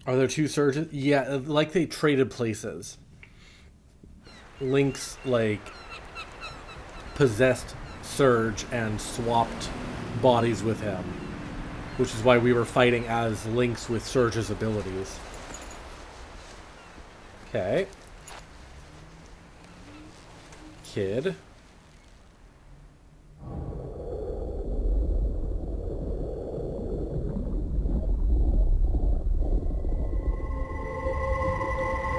Are there two surges? Yeah, like they traded places. Link's like possessed Surge and swapped bodies with him, which is why we were fighting as Link's with Surge's abilities. Okay. Kid.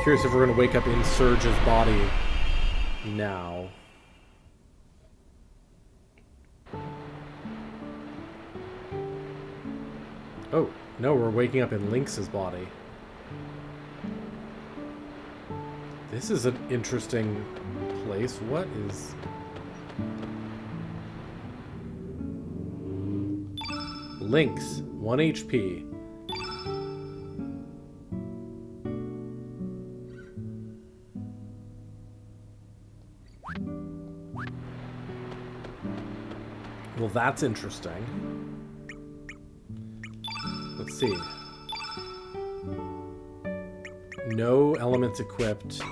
Curious if we're going to wake up in Surge's body now. Oh, no, we're waking up in Link's body. This is an interesting place. What is... Link's, 1 HP. Well, that's interesting. Let's see. No elements equipped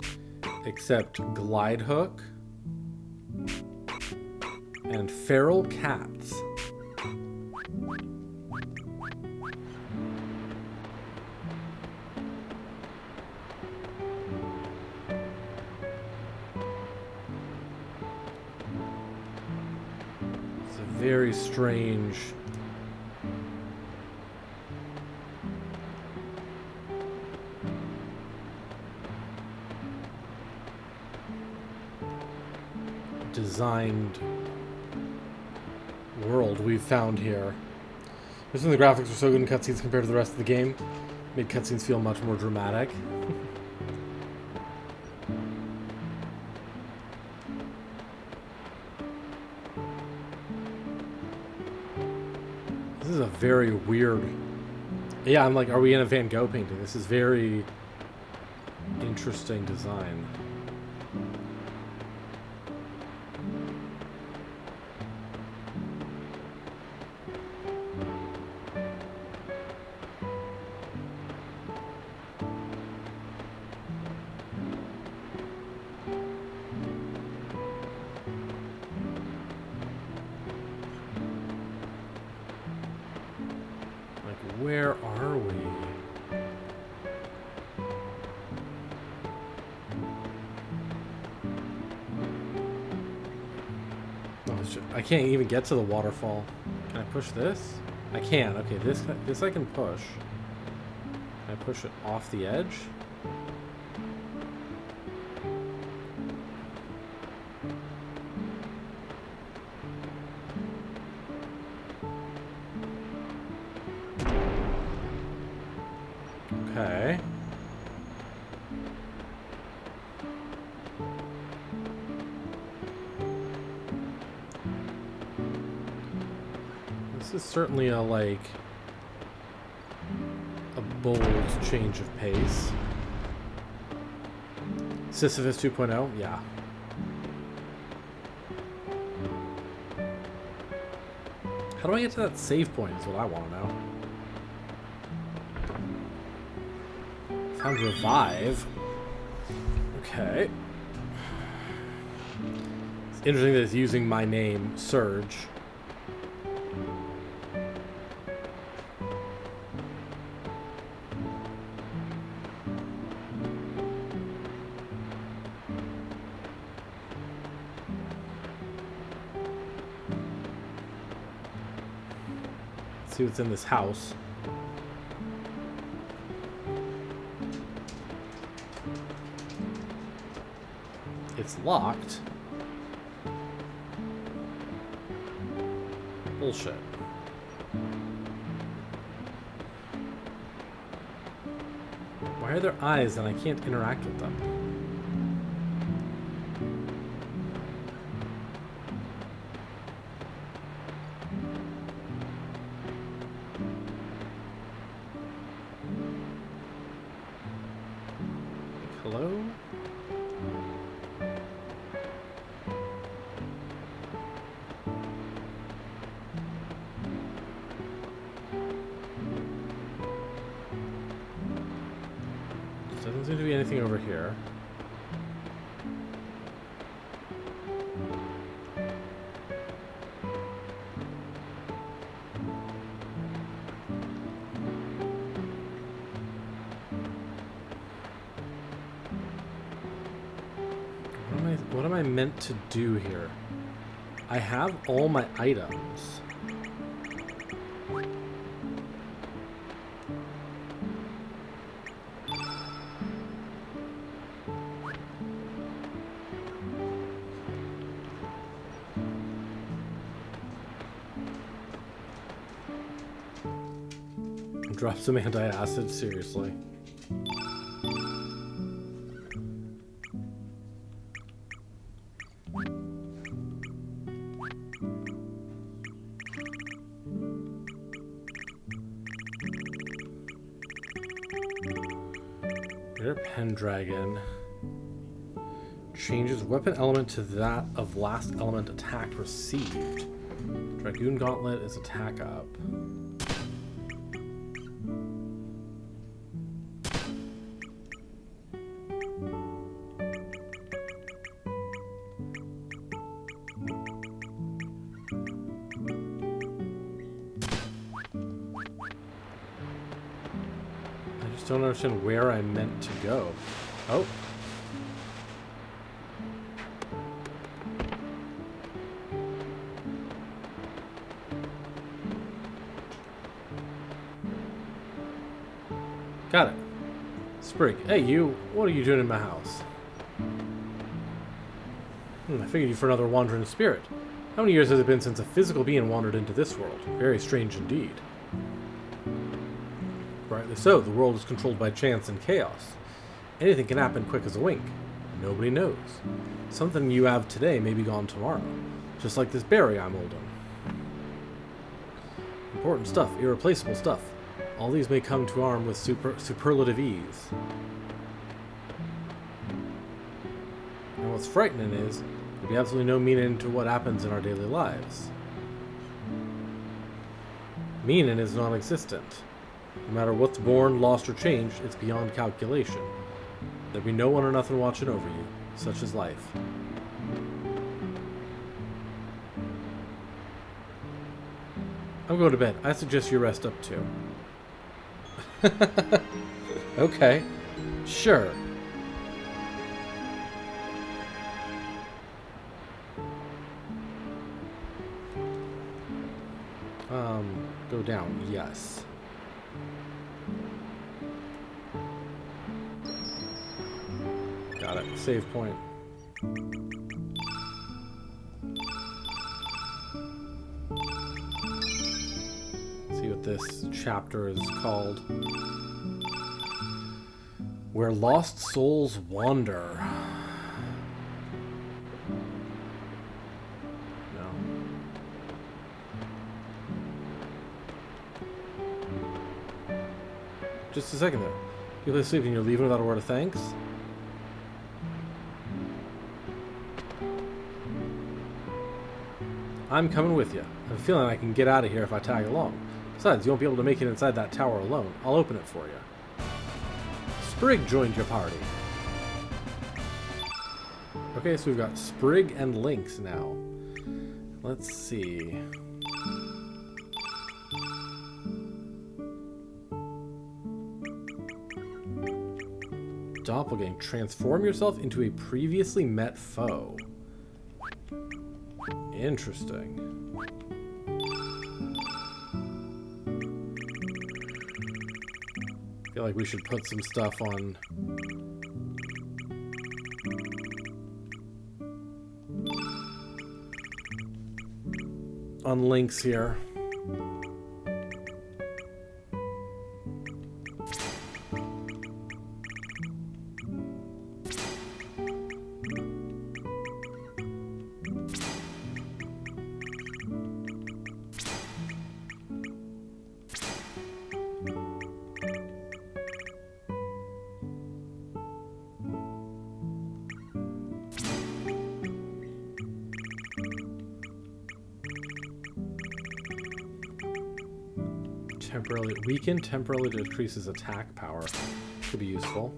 except Glide Hook and Feral Cats. It's a very strange... designed world we've found here. This one, the graphics are so good in cutscenes compared to the rest of the game. Made cutscenes feel much more dramatic. This is a very weird... Yeah, I'm like, are we in a Van Gogh painting? This is very interesting design. Where are we? Oh, I can't even get to the waterfall. Can I push this? I can. Okay, this I can push. Can I push it off the edge? Okay. This is certainly a, like, a bold change of pace. Sisyphus 2.0? Yeah. How do I get to that save point is what I want to know. Found revive. Okay. It's interesting that it's using my name, Surge. Let's see what's in this house. It's locked. Bullshit. Why are there eyes and I can't interact with them? Hello? Doesn't seem to be anything over here. What am I meant to do here? I have all my items. Drop some antacid, seriously. Rare Pendragon changes weapon element to that of last element attack received. Dragoon Gauntlet is attack up. Don't understand where I'm meant to go. Oh. Got it. Sprig. Hey, you. What are you doing in my house? I figured you for another wandering spirit. How many years has it been since a physical being wandered into this world? Very strange indeed. Rightly so, the world is controlled by chance and chaos. Anything can happen quick as a wink. Nobody knows. Something you have today may be gone tomorrow. Just like this berry I'm holding. Important stuff, irreplaceable stuff. All these may come to arm with superlative ease. And what's frightening is, there'll be absolutely no meaning to what happens in our daily lives. Meaning is non-existent. No matter what's born, lost, or changed, it's beyond calculation. There'll be no one or nothing watching over you. Such is life. I'm going to bed. I suggest you rest up too. Okay. Sure. Go down. Yes. Got it. Save point. See what this chapter is called. Where Lost Souls Wander. No. Just a second there. You lay asleep and you're leaving without a word of thanks? I'm coming with you. I have a feeling I can get out of here if I tag along. Besides, you won't be able to make it inside that tower alone. I'll open it for you. Sprig joined your party. Okay, so we've got Sprig and Lynx now. Let's see. Doppelgang. Transform yourself into a previously met foe. Interesting. I feel like we should put some stuff on. On Lynx here. Temporarily weaken, temporarily decreases attack power. Could be useful.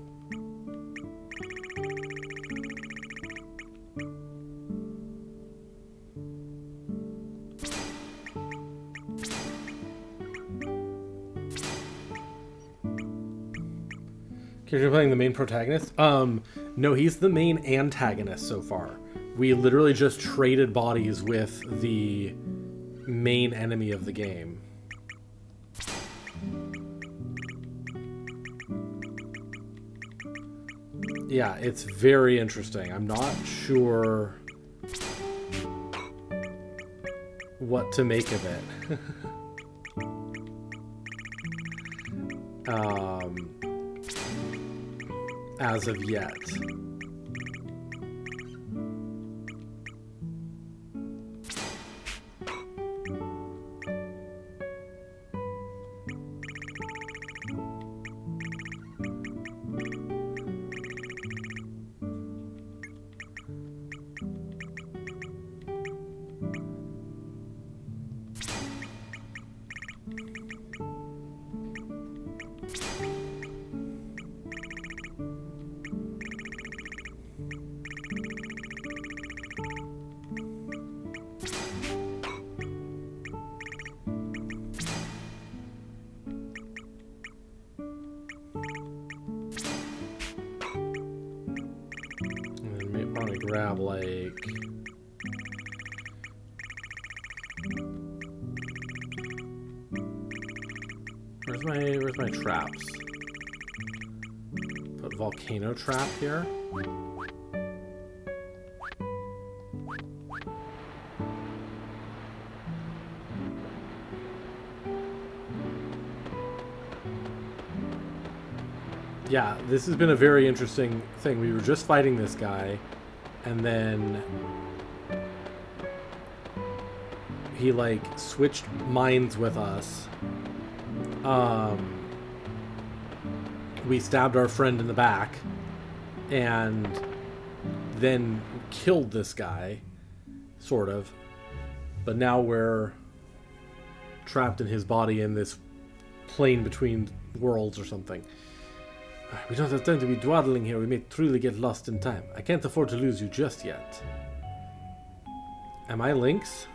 Because you're playing the main protagonist? No, he's the main antagonist so far. We literally just traded bodies with the main enemy of the game. Yeah, it's very interesting. I'm not sure what to make of it. As of yet. Grab like where's my traps? Put volcano trap here. Yeah, this has been a very interesting thing. We were just fighting this guy. And then he like switched minds with us. We stabbed our friend in the back and then killed this guy, sort of. But now we're trapped in his body in this plane between worlds or something. We don't have time to be dawdling here. We may truly get lost in time. I can't afford to lose you just yet. Am I Lynx?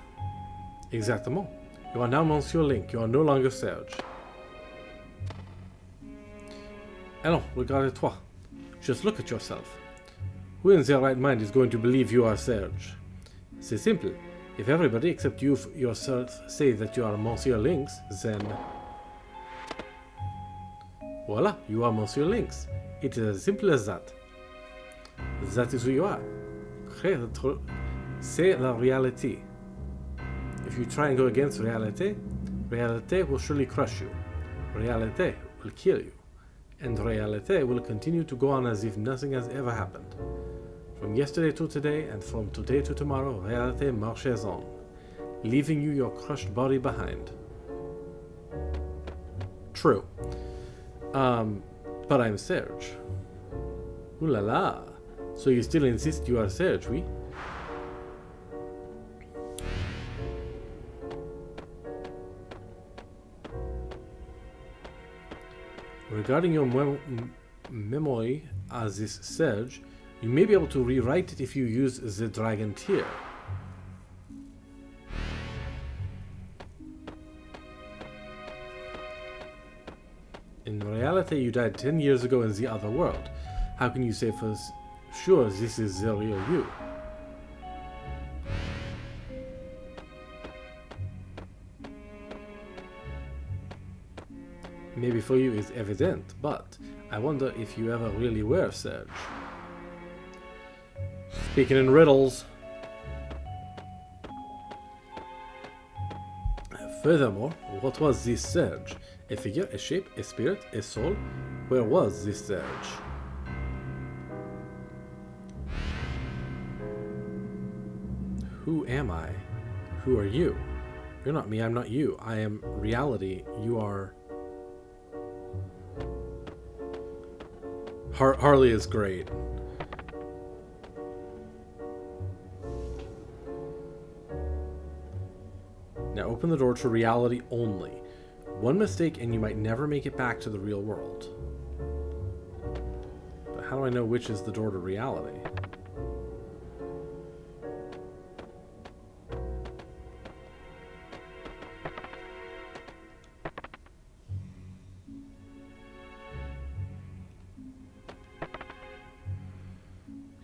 Exactement. You are now Monsieur Link. You are no longer Serge. Allons, regarde-toi. Just look at yourself. Who in their right mind is going to believe you are Serge? C'est simple. If everybody except you yourself say that you are Monsieur Lynx, then... Voila, you are Monsieur Lynx. It is as simple as that. That is who you are. C'est la réalité. If you try and go against reality, reality will surely crush you. Reality will kill you. And reality will continue to go on as if nothing has ever happened. From yesterday to today, and from today to tomorrow, reality marches on, leaving you your crushed body behind. True. But I'm Serge. Ooh la la. So you still insist you are Serge, oui? Regarding your memory as this Serge, you may be able to rewrite it if you use the Dragon Tier. In reality, you died 10 years ago in the other world. How can you say for sure this is the real you? Maybe for you it's evident, but I wonder if you ever really were Serge. Speaking in riddles. Furthermore, what was this Serge? A figure, a shape, a spirit, a soul? Where was this Serge? Who am I? Who are you? You're not me, I'm not you. I am reality. You are... Harley is great. Now open the door to reality only. One mistake and you might never make it back to the real world. But how do I know which is the door to reality?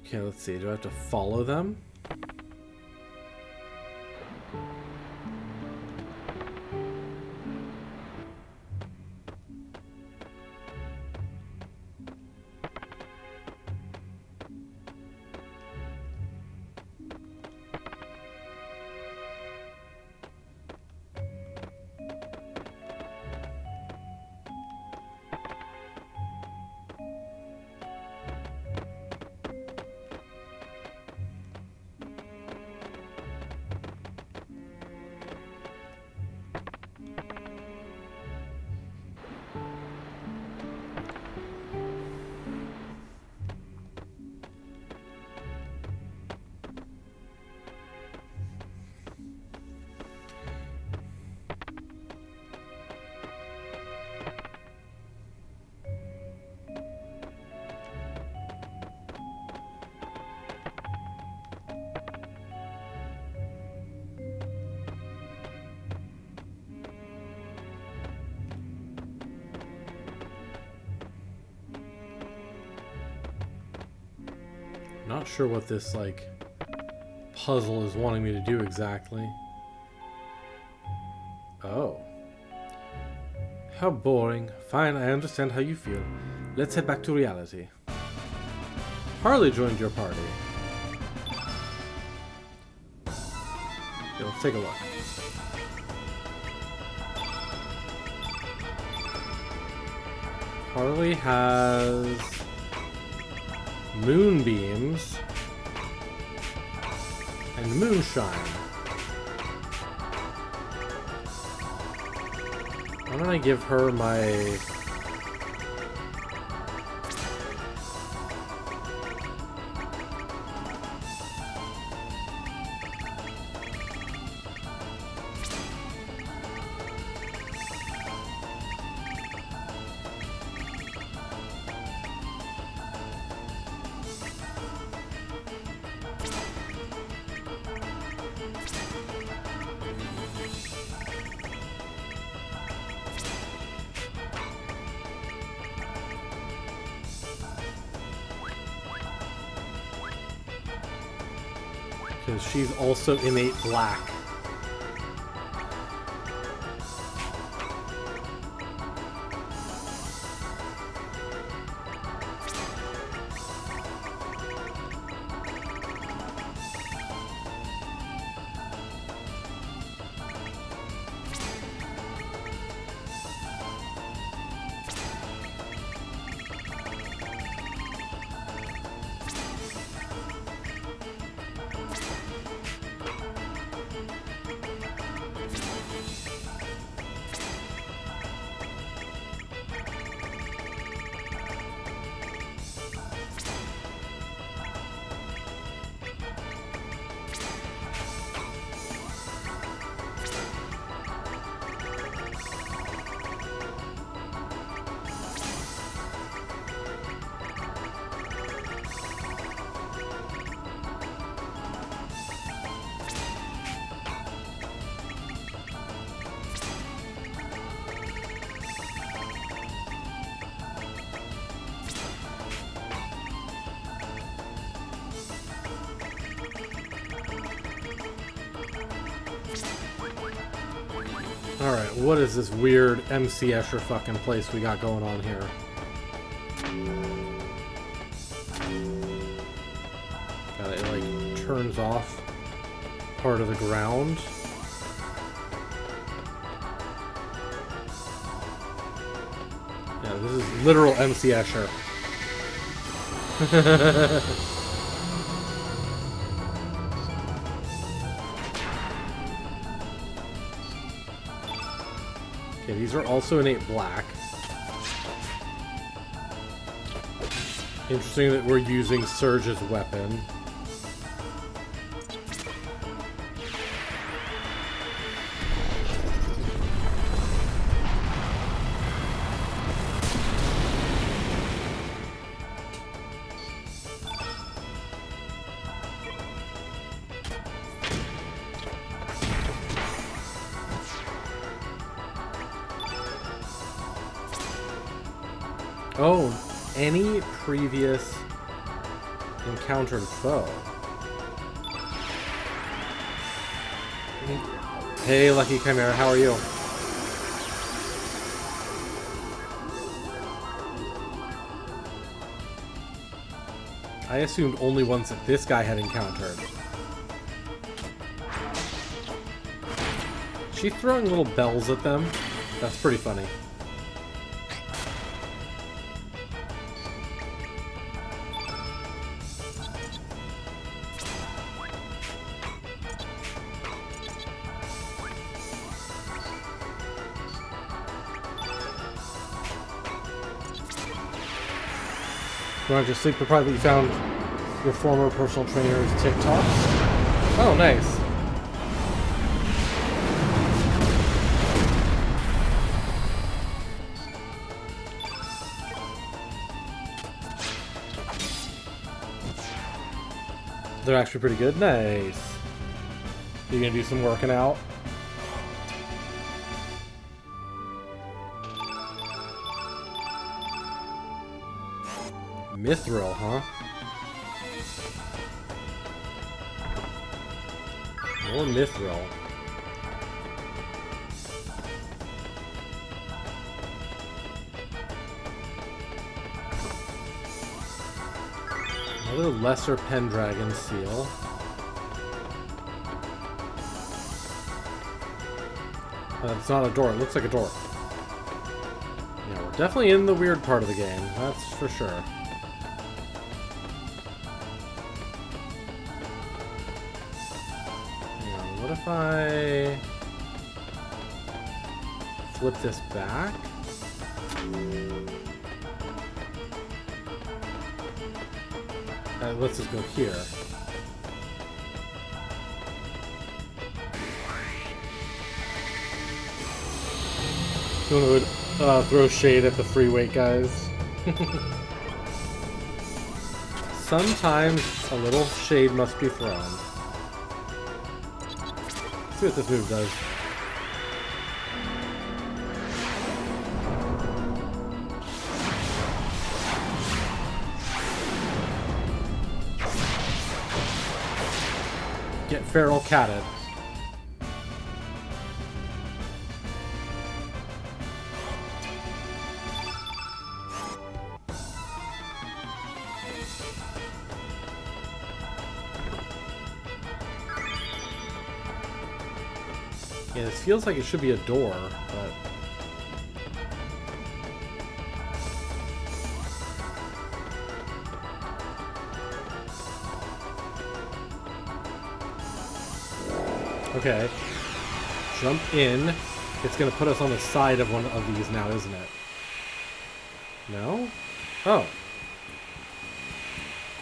Okay, let's see. Do I have to follow them? Not sure what this, like, puzzle is wanting me to do exactly. Oh. How boring. Fine, I understand how you feel. Let's head back to reality. Harley joined your party. Okay, let's take a look. Harley has moonbeams and moonshine. Why don't I give her my... Because she's also innate black. Alright, what is this weird MC Escher fucking place we got going on here? God, it like turns off part of the ground. Yeah, this is literal MC Escher. Okay, these are also innate black. Interesting that we're using Surge's weapon. Oh, any previous Encountered foe. Hey, Lucky Chimera, how are you? I assumed only ones that this guy had encountered. She throwing little bells at them? That's pretty funny. You want to just sleep deprived that you found your former personal trainer's TikToks? Oh, nice. They're actually pretty good. Nice. You gonna do some working out? Mithril, huh? More mithril. Another lesser Pendragon seal. It's not a door. It looks like a door. Yeah, we're definitely in the weird part of the game. That's for sure. What if I flip this back? Let's just go here. Someone would throw shade at the free weight guys. Sometimes a little shade must be thrown. Let's see what this move does. Get feral catted. Yeah, this feels like it should be a door, but... Okay. Jump in. It's gonna put us on the side of one of these now, isn't it? No? Oh.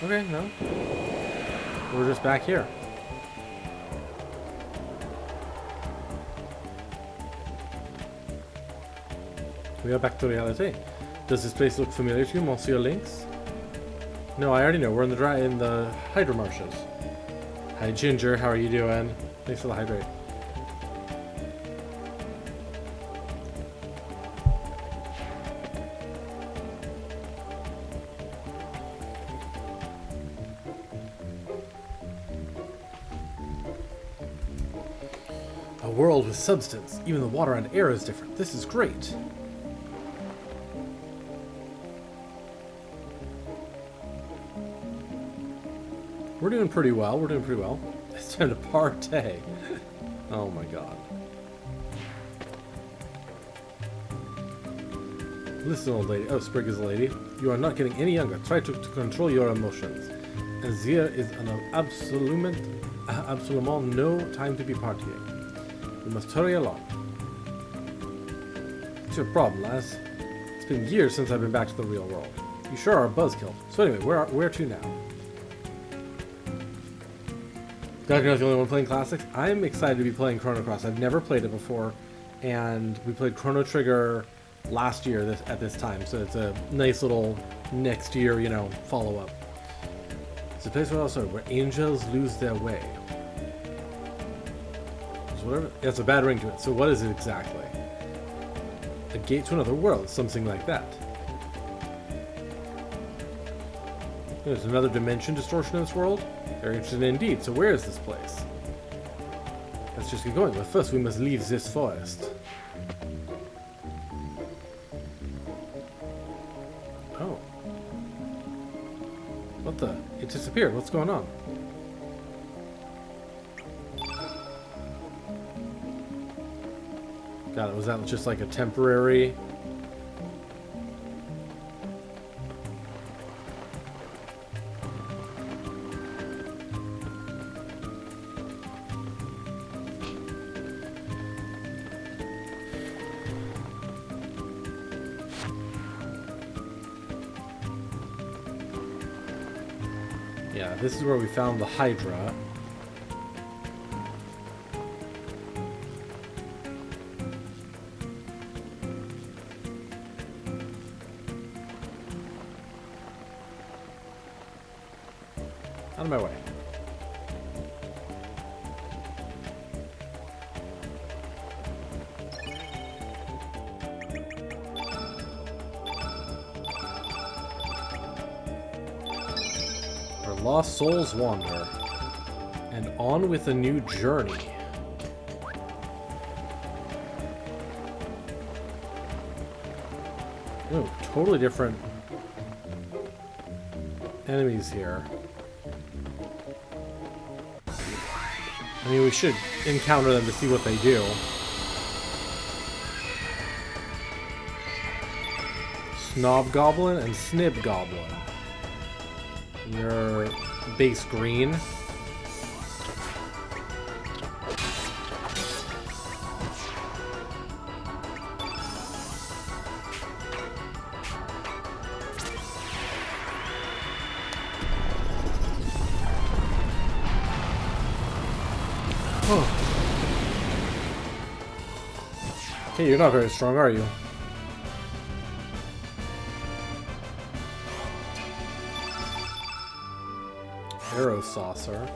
Okay, no. We're just back here. We are back to reality. Does this place look familiar to you, Monsieur Lynx? No, I already know. We're in the Hydra Marshes. Hi, Ginger. How are you doing? Thanks for the hydrate. A world with substance. Even the water and air is different. This is great. We're doing pretty well. We're doing pretty well. It's time to partay. Oh my god. Listen, old lady. Oh, Sprig is a lady. You are not getting any younger. Try to control your emotions. And there is an absolument no time to be partying. You must hurry along. What's your problem, lass? It's been years since I've been back to the real world. You sure are a buzzkill. So anyway, where to now? Glad you're not the only one playing classics. I'm excited to be playing Chrono Cross. I've never played it before, and we played Chrono Trigger last year at this time, so it's a nice little next year, you know, follow-up. It's a place where angels lose their way. So whatever. It's a bad ring to it. So what is it exactly? A gate to another world, something like that. There's another dimension distortion in this world? Very interesting indeed. So where is this place? Let's just get going. But first we must leave this forest. Oh. What the? It disappeared. What's going on? God, was that just like a temporary... Yeah, this is where we found the Hydra. Out of my way. Where lost souls wander, and on with a new journey. Oh, totally different enemies here. I mean, we should encounter them to see what they do. Snob Goblin and Snib Goblin. You're base green. Hey, you're not very strong, are you? Arrow Saucer.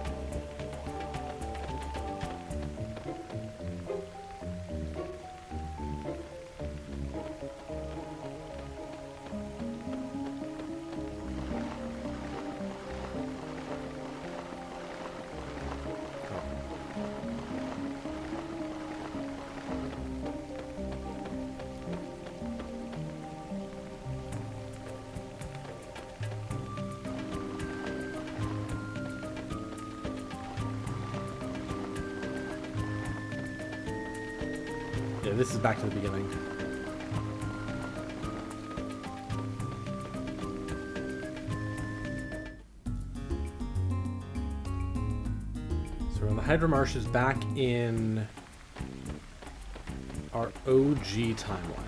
Yeah, this is back to the beginning. So we're in the Hydra Marshes back in our OG timeline.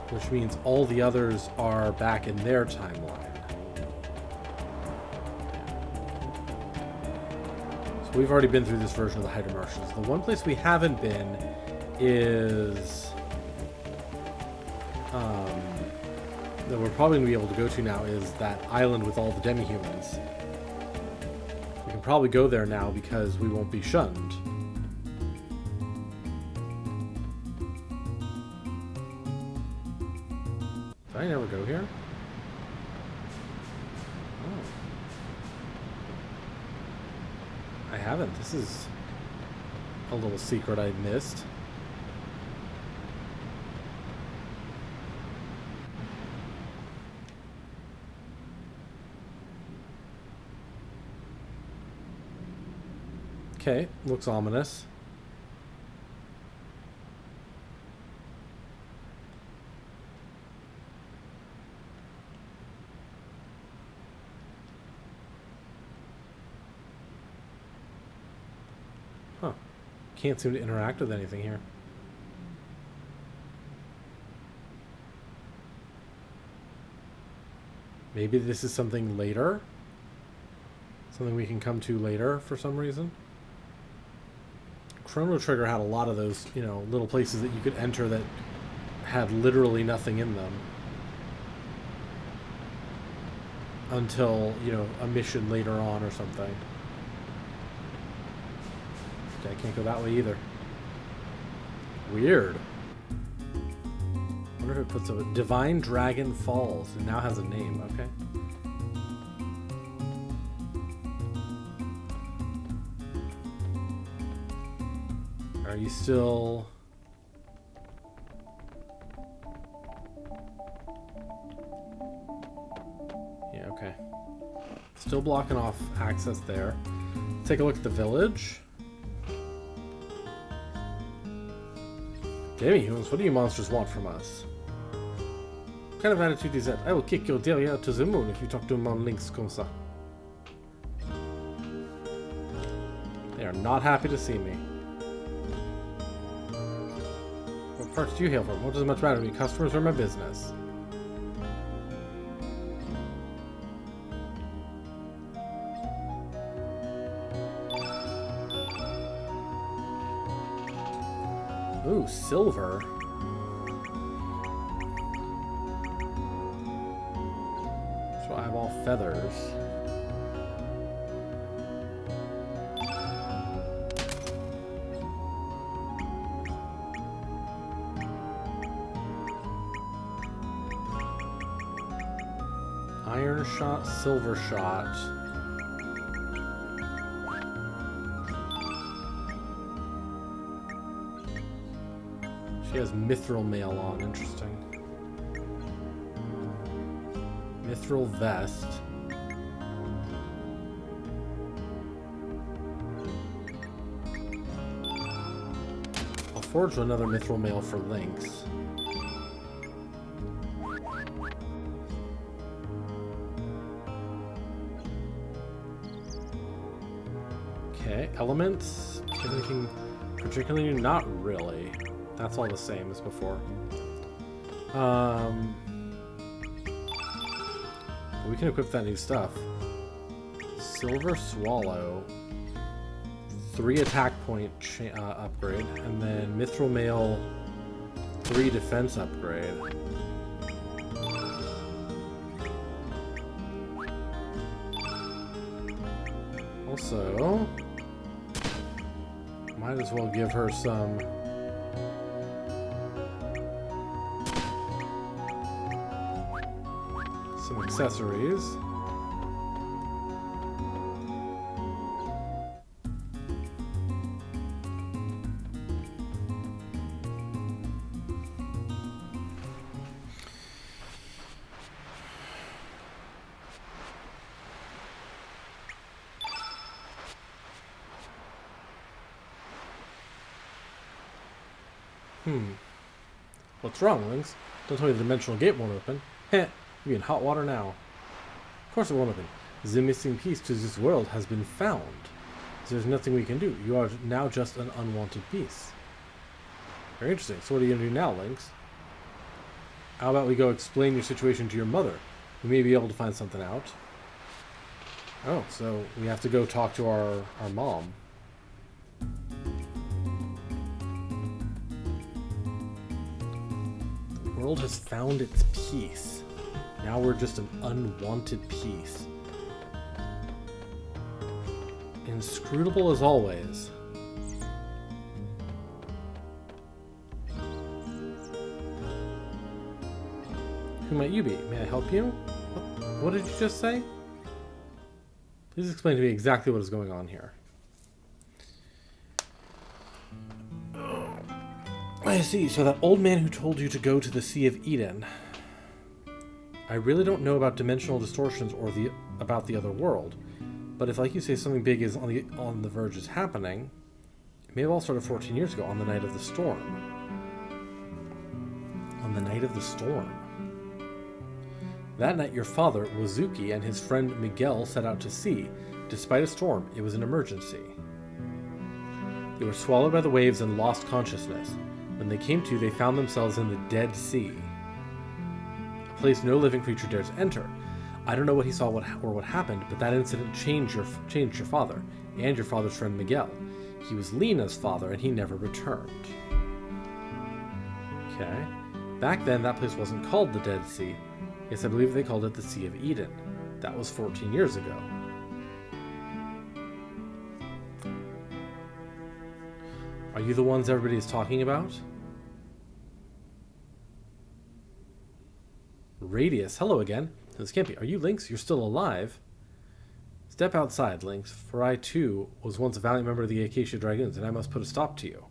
Which means all the others are back in their timeline. So we've already been through this version of the Hydra Marshes. The one place we haven't been is... that we're probably going to be able to go to now is that island with all the demi-humans. We can probably go there now because we won't be shunned. Did I never go here? Oh. I haven't. This is a little secret I missed. Okay, looks ominous. Huh. Can't seem to interact with anything here. Maybe this is something later? Something we can come to later for some reason? Chrono Trigger had a lot of those, you know, little places that you could enter that had literally nothing in them. Until, you know, a mission later on or something. Okay, I can't go that way either. Weird. wonder if it puts a Divine Dragon Falls. It now has a name. Okay. Are you still... Yeah, okay. Still blocking off access there. Take a look at the village. Damn humans, what do you monsters want from us? What kind of attitude is that? I will kick your derriere to the moon if you talk to him on links comme ça. They are not happy to see me. What parts do you hail from? What does it much matter to me? Customers are my business. Ooh, silver. So I have all feathers. Iron shot, silver shot. She has mithril mail on, interesting. Mithril vest. I'll forge another mithril mail for Lynx. Okay, elements. Anything particularly? Not really. That's all the same as before. We can equip that new stuff. Silver Swallow. 3 attack point upgrade. And then Mithril Mail 3 defense upgrade. Also, might as well give her some accessories. What's wrong, Lynx? Don't tell me the dimensional gate won't open. Heh, you're in hot water now. Of course it won't open. The missing piece to this world has been found. There's nothing we can do. You are now just an unwanted piece. Very interesting. So what are you going to do now, Lynx? How about we go explain your situation to your mother? We may be able to find something out. Oh, so we have to go talk to our mom. The world has found its peace. Now we're just an unwanted piece. Inscrutable as always. Who might you be? May I help you? What did you just say? Please explain to me exactly what is going on here. I see. So that old man who told you to go to the Sea of Eden. I really don't know about dimensional distortions or about the other world, but if, like you say, something big is on the verge is happening, it may have all started 14 years ago on the night of the storm. On the night of the storm. That night, your father, Wazuki, and his friend Miguel set out to sea. Despite a storm, it was an emergency. They were swallowed by the waves and lost consciousness. When they came to, they found themselves in the Dead Sea. A place no living creature dared to enter. I don't know what he saw or what happened, but that incident changed your father, and your father's friend Miguel. He was Lena's father, and he never returned. Okay. Back then, that place wasn't called the Dead Sea. Yes, I believe they called it the Sea of Eden. That was 14 years ago. Are you the ones everybody is talking about? Radius, hello again. This can't be. Are you Lynx? You're still alive? Step outside, Lynx, for I too was once a valiant member of the Acacia Dragoons, and I must put a stop to you.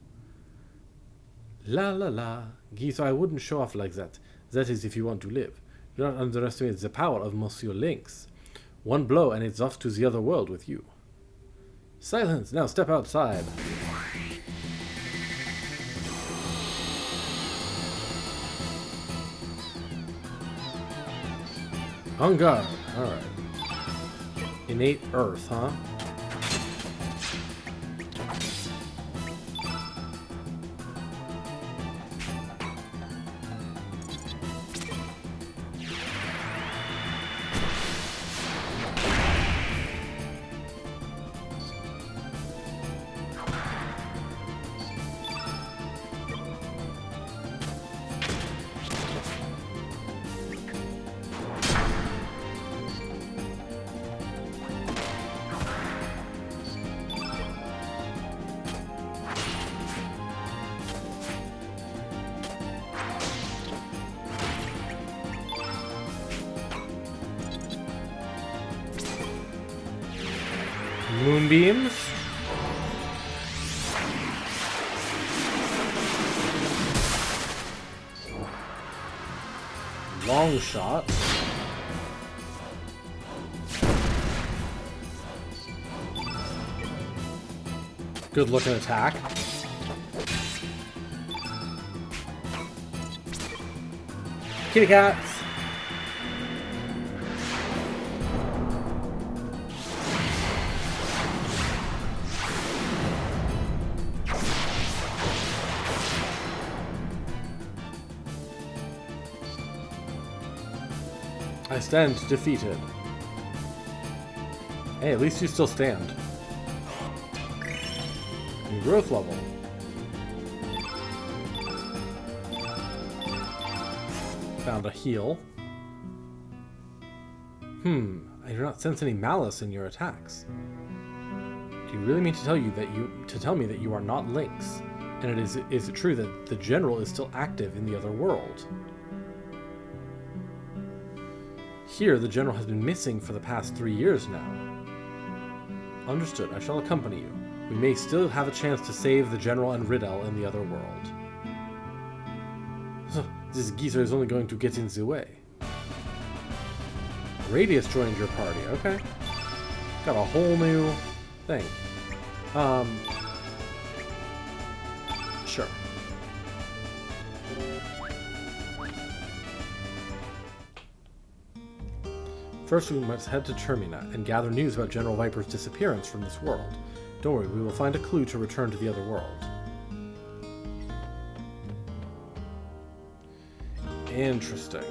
La la la. Geese, I wouldn't show off like that. That is if you want to live. Do not underestimate the power of Monsieur Lynx. One blow and it's off to the other world with you. Silence! Now step outside. On guard. Alright. Innate Earth, huh? Moonbeams. Long shot. Good looking attack. Kitty cats. I stand defeated. Hey, at least you still stand. New growth level. Found a heal. I do not sense any malice in your attacks. Do you really mean to tell me that you are not Lynx? And is it true that the general is still active in the other world? Here, the general has been missing for the past 3 years now. Understood. I shall accompany you. We may still have a chance to save the general and Riddell in the other world. This geezer is only going to get in the way. Radius joined your party. Okay. Got a whole new thing. Sure. First, we must head to Termina and gather news about General Viper's disappearance from this world. Don't worry, we will find a clue to return to the other world. Interesting.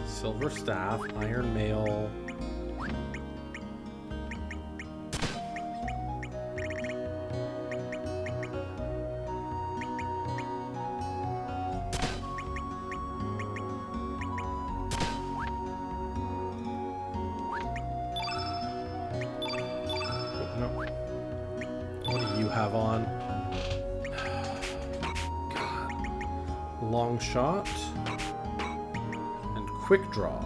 Silver Staff, Iron Mail. Have on. God. Long shot and quick draw.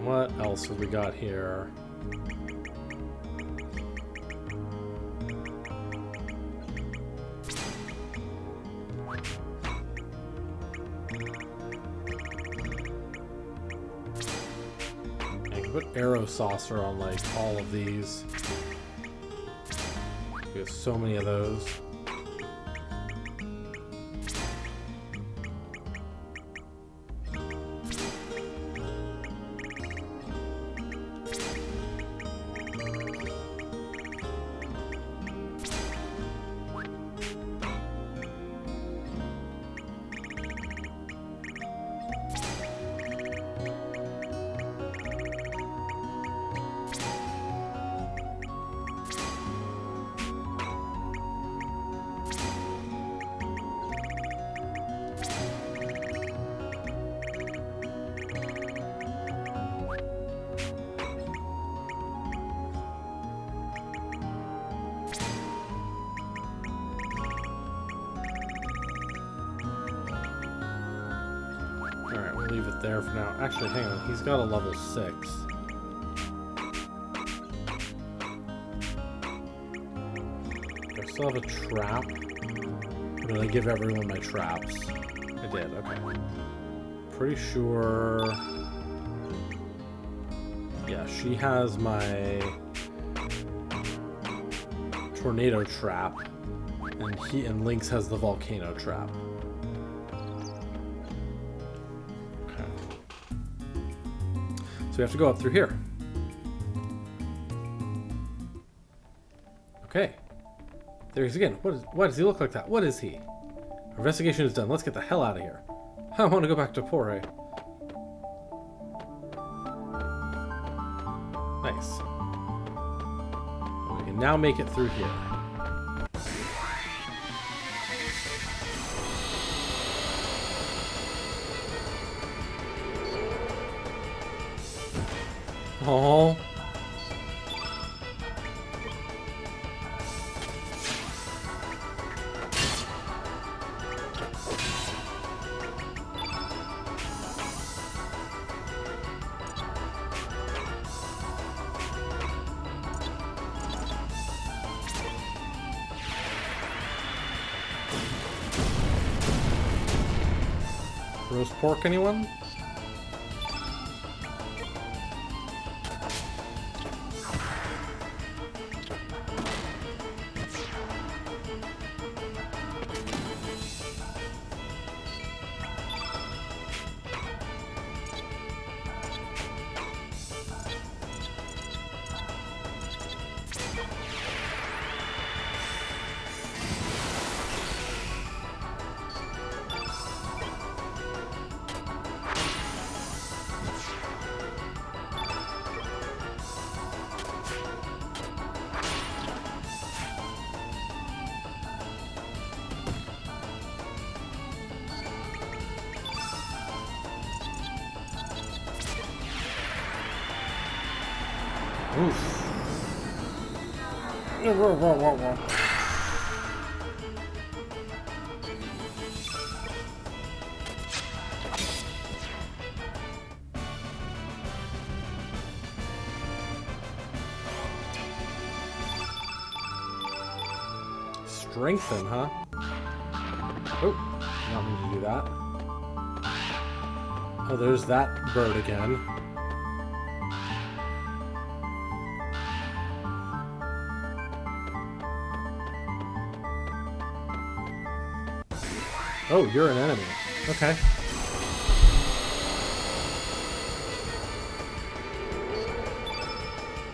What else have we got here? I can put Arrow Saucer on like all of these. We have so many of those. there for now. Actually, hang on. He's got a level 6. Do I still have a trap? Or did I give everyone my traps? I did, okay. Pretty sure... Yeah, she has my tornado trap, and Lynx has the volcano trap. Okay. So we have to go up through here. Okay. There he is again. Why does he look like that? What is he? Our investigation is done. Let's get the hell out of here. I want to go back to Pore. Nice. We can now make it through here. Oh. Roast pork, anyone? Oof. Strengthen, huh? Oh, not mean to do that. Oh, there's that bird again. Oh, you're an enemy. Okay.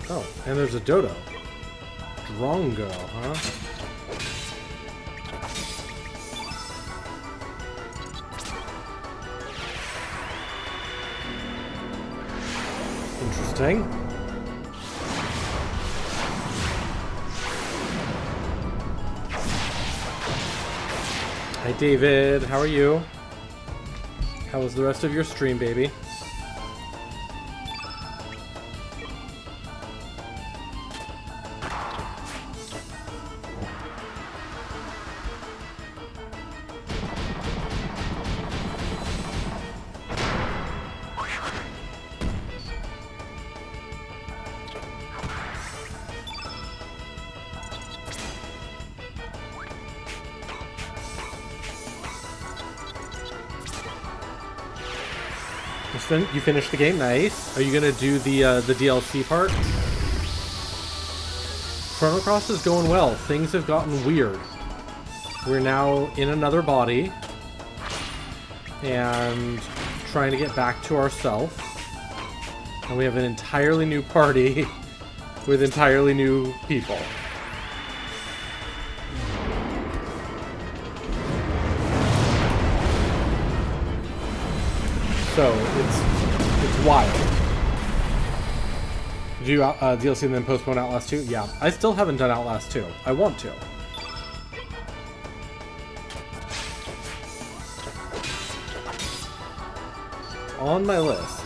Oh, and there's a dodo. Drongo, huh? Interesting. Hi, David. How are you? How was the rest of your stream, baby? You finished the game? Nice. Are you gonna do the DLC part? Chrono Cross is going well. Things have gotten weird. We're now in another body and trying to get back to ourselves. And we have an entirely new party with entirely new people. So it's wild. Did you DLC and then postpone Outlast 2? Yeah, I still haven't done Outlast 2. I want to. On my list.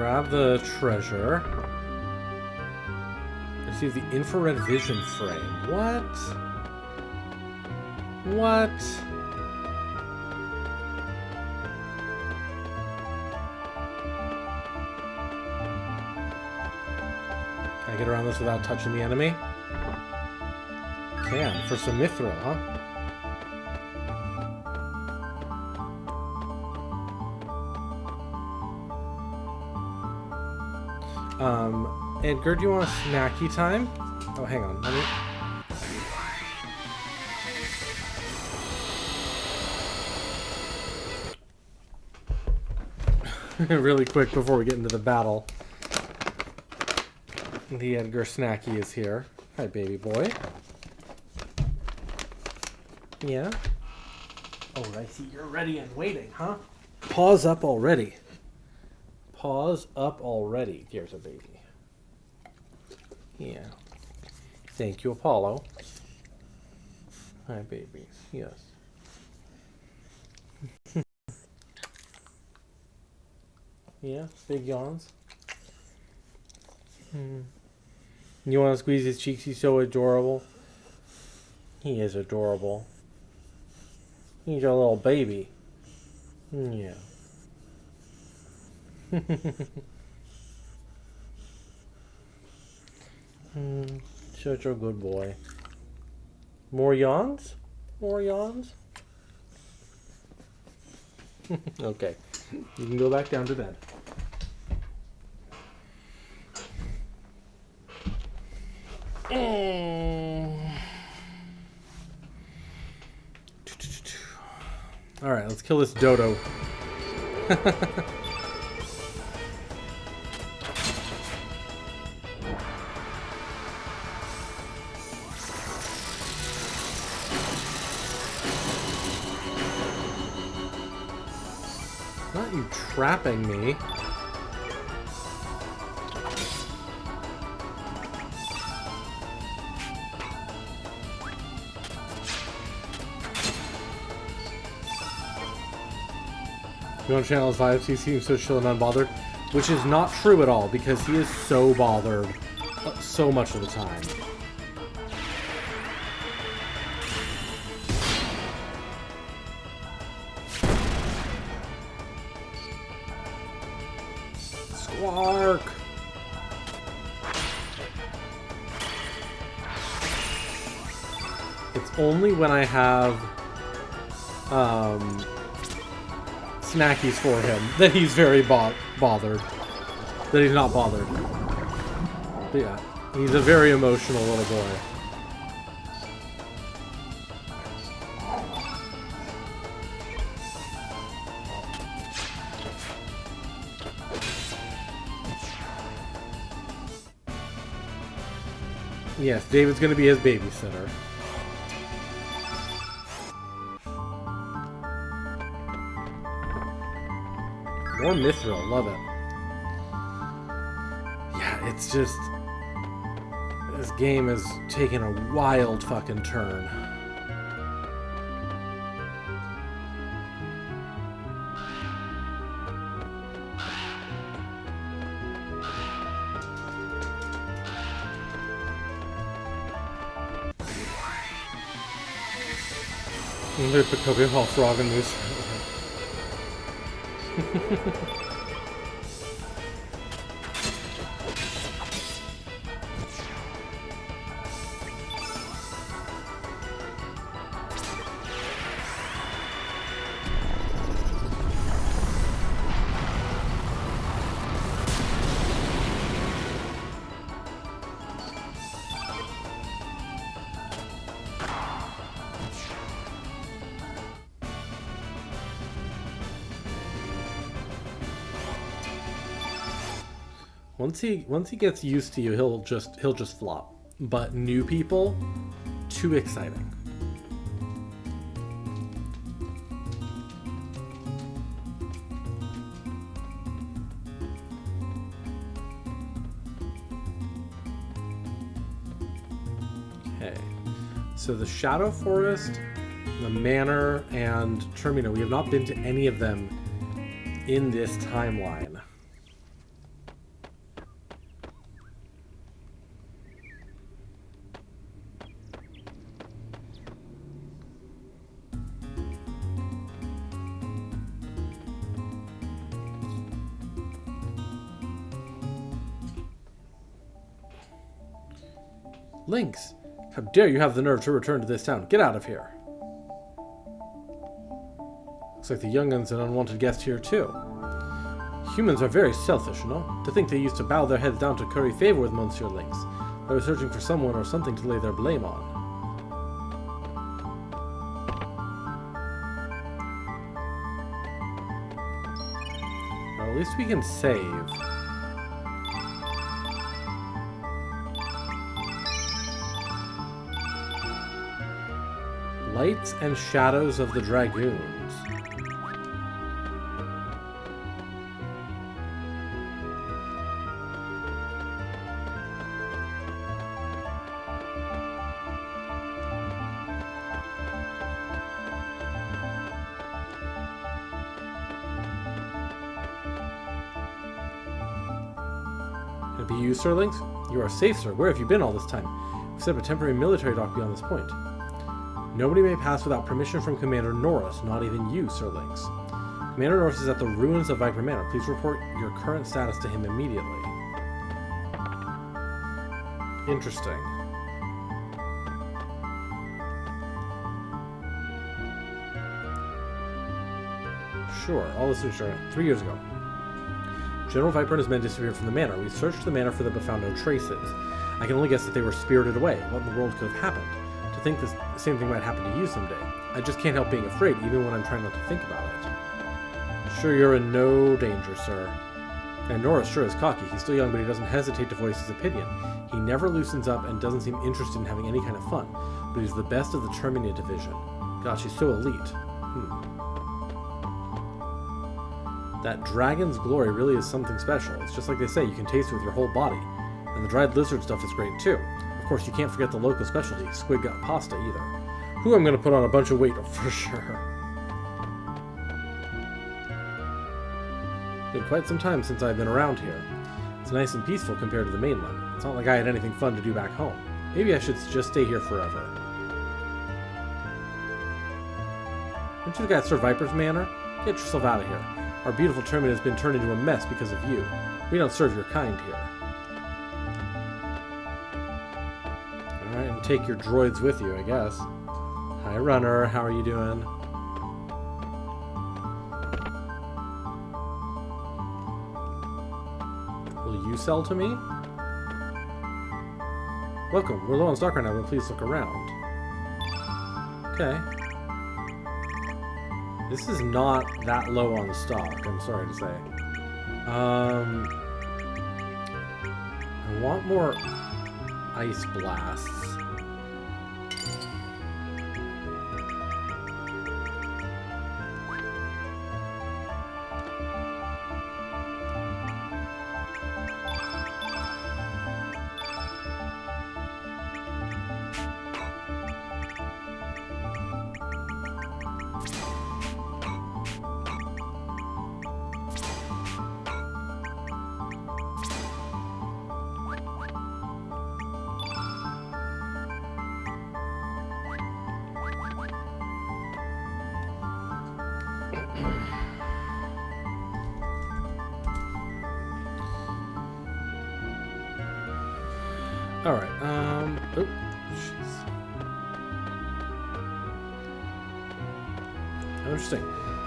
grab the treasure. Receive the infrared vision frame. What? What? Can I get around this without touching the enemy? Can, for some mithril, huh? Edgar, do you want a snacky time? Oh, hang on. Let me... really quick before we get into the battle. The Edgar snacky is here. Hi, baby boy. Yeah? Oh, I see you're ready and waiting, huh? Paws up already. Paws up already. Here's a baby. Yeah. Thank you, Apollo. Hi, babies. Yes. Yeah, big yawns. You want to squeeze his cheeks? He's so adorable. He is adorable. He's a little baby. Yeah. Such a good boy. More yawns? More yawns? Okay. You can go back down to bed. Alright, let's kill this dodo. Not you trapping me. You want to channel his vibes? He seems so chill and unbothered. Which is not true at all, because he is so bothered so much of the time. Squark! It's only when I have snackies for him that he's very bothered. That he's not bothered. But yeah, he's a very emotional little boy. Yes, David's gonna be his babysitter. More mithril, love it. Yeah, it's just... this game is taking a wild fucking turn. I'm gonna pick up a whole frog and moose. Once he gets used to you, he'll just flop. But new people, too exciting. Okay, so the Shadow Forest, the Manor, and Termina, we have not been to any of them in this timeline. Lynx, how dare you have the nerve to return to this town? Get out of here. Looks like the youngun's an unwanted guest here, too. Humans are very selfish, no? To think they used to bow their heads down to curry favor with Monsieur Lynx. They were searching for someone or something to lay their blame on. Well, at least we can save. Lights and Shadows of the Dragoons. Can it be you, Sir Lynx? You are safe, sir. Where have you been all this time? We've set up a temporary military dock beyond this point. Nobody may pass without permission from Commander Norris, not even you, Sir Lynx. Commander Norris is at the ruins of Viper Manor. Please report your current status to him immediately. Interesting. Sure, all this is 3 years ago. General Viper and his men disappeared from the manor. We searched the manor for them but found no traces. I can only guess that they were spirited away. What in the world could have happened? To think the same thing might happen to you someday. I just can't help being afraid, even when I'm trying not to think about it. Sure, you're in no danger, sir. And Norris sure is cocky. He's still young, but he doesn't hesitate to voice his opinion. He never loosens up and doesn't seem interested in having any kind of fun. But he's the best of the Termina division. Gosh, he's so elite. That dragon's glory really is something special. It's just like they say, you can taste it with your whole body. And the dried lizard stuff is great too. Of course, you can't forget the local specialty, squid gut pasta, either. Who I'm going to put on a bunch of weight for sure. It's been quite some time since I've been around here. It's nice and peaceful compared to the mainland. It's not like I had anything fun to do back home. Maybe I should just stay here forever. Aren't you the guy at Sir Viper's Manor? Get yourself out of here. Our beautiful Termina has been turned into a mess because of you. We don't serve your kind here. Alright, and take your droids with you, I guess. Hi, Runner. How are you doing? Will you sell to me? Welcome. We're low on stock right now, but please look around. Okay. This is not that low on stock, I'm sorry to say. I want more ice blasts. Alright, oh, jeez. Interesting.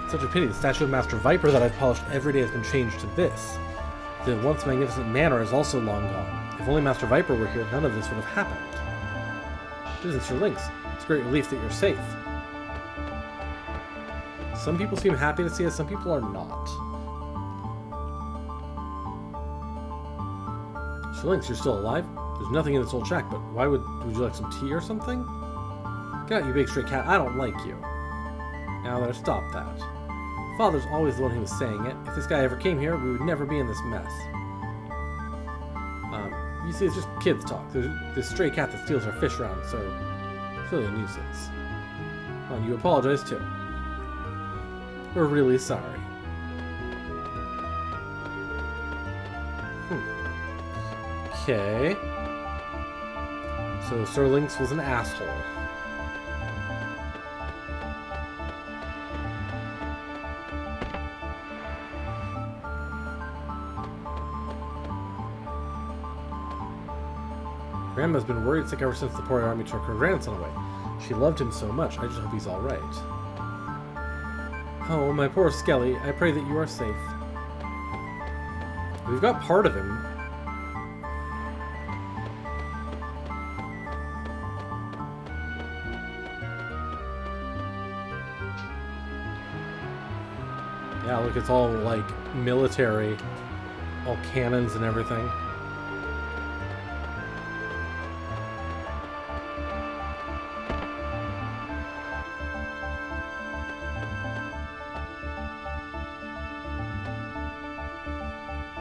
Such a pity, the statue of Master Viper that I've polished every day has been changed to this. The once magnificent manor is also long gone. If only Master Viper were here, none of this would have happened. It isn't Sir Lynx. It's a great relief that you're safe. Some people seem happy to see us, some people are not. Sir Lynx, you're still alive? There's nothing in this old shack, but why would you like some tea or something? Get out, you big stray cat, I don't like you. Now there, stop that. Father's always the one who was saying it. If this guy ever came here, we would never be in this mess. You see, it's just kids talk. There's this stray cat that steals our fish around, so it's really a nuisance. Oh, you apologize too. We're really sorry. Okay. So Sir Lynx was an asshole. Grandma's been worried sick ever since the poor army took her grandson away. She loved him so much. I just hope he's all right. Oh, my poor Skelly. I pray that you are safe. We've got part of him. Yeah, look, it's all, like, military. All cannons and everything.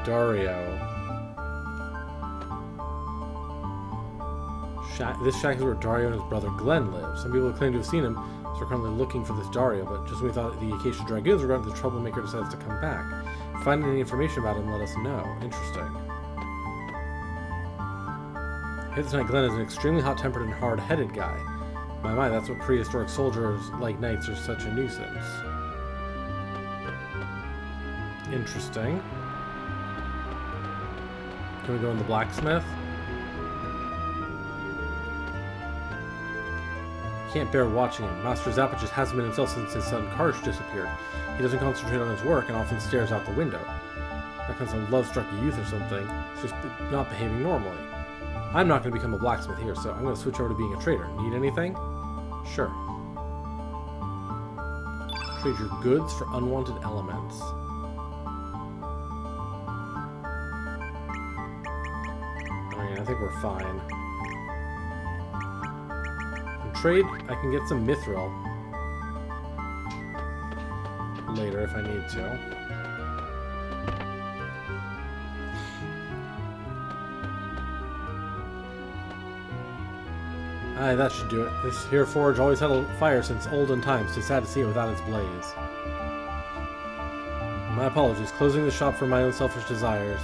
Dario. This shack is where Dario and his brother Glenn live. Some people claim to have seen him, so we're currently looking for this Dario, but just when we thought the Acacia Dragoons were gone, the troublemaker decides to come back. Find any information about him, let us know. Interesting. I hear tonight Glenn is an extremely hot-tempered and hard-headed guy. My, that's what prehistoric soldiers like knights are such a nuisance. Interesting. Can we go in the blacksmith? Can't bear watching him. Master Zappa just hasn't been himself since his son Karsh disappeared. He doesn't concentrate on his work and often stares out the window. Reckons some love-struck youth or something. He's just not behaving normally. I'm not going to become a blacksmith here, so I'm going to switch over to being a trader. Need anything? Sure. Trade your goods for unwanted elements. I think we're fine. In trade, I can get some mithril later if I need to. Aye, that should do it. This here forge always had a fire since olden times. Too sad to see it without its blaze. My apologies. Closing the shop for my own selfish desires.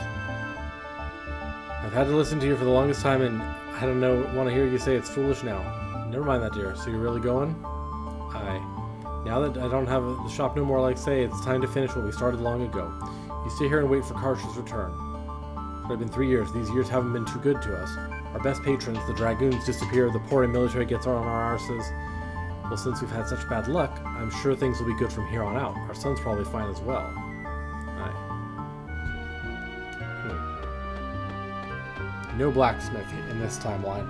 I've had to listen to you for the longest time, and I don't want to hear you say it's foolish now. Never mind that, dear. So you're really going? Aye. Now that I don't have the shop no more, like say, it's time to finish what we started long ago. You stay here and wait for Karsh's return. It's already been 3 years. These years haven't been too good to us. Our best patrons, the dragoons, disappear. The poor military gets on our arses. Well, since we've had such bad luck, I'm sure things will be good from here on out. Our son's probably fine as well. Aye. No blacksmith in this timeline.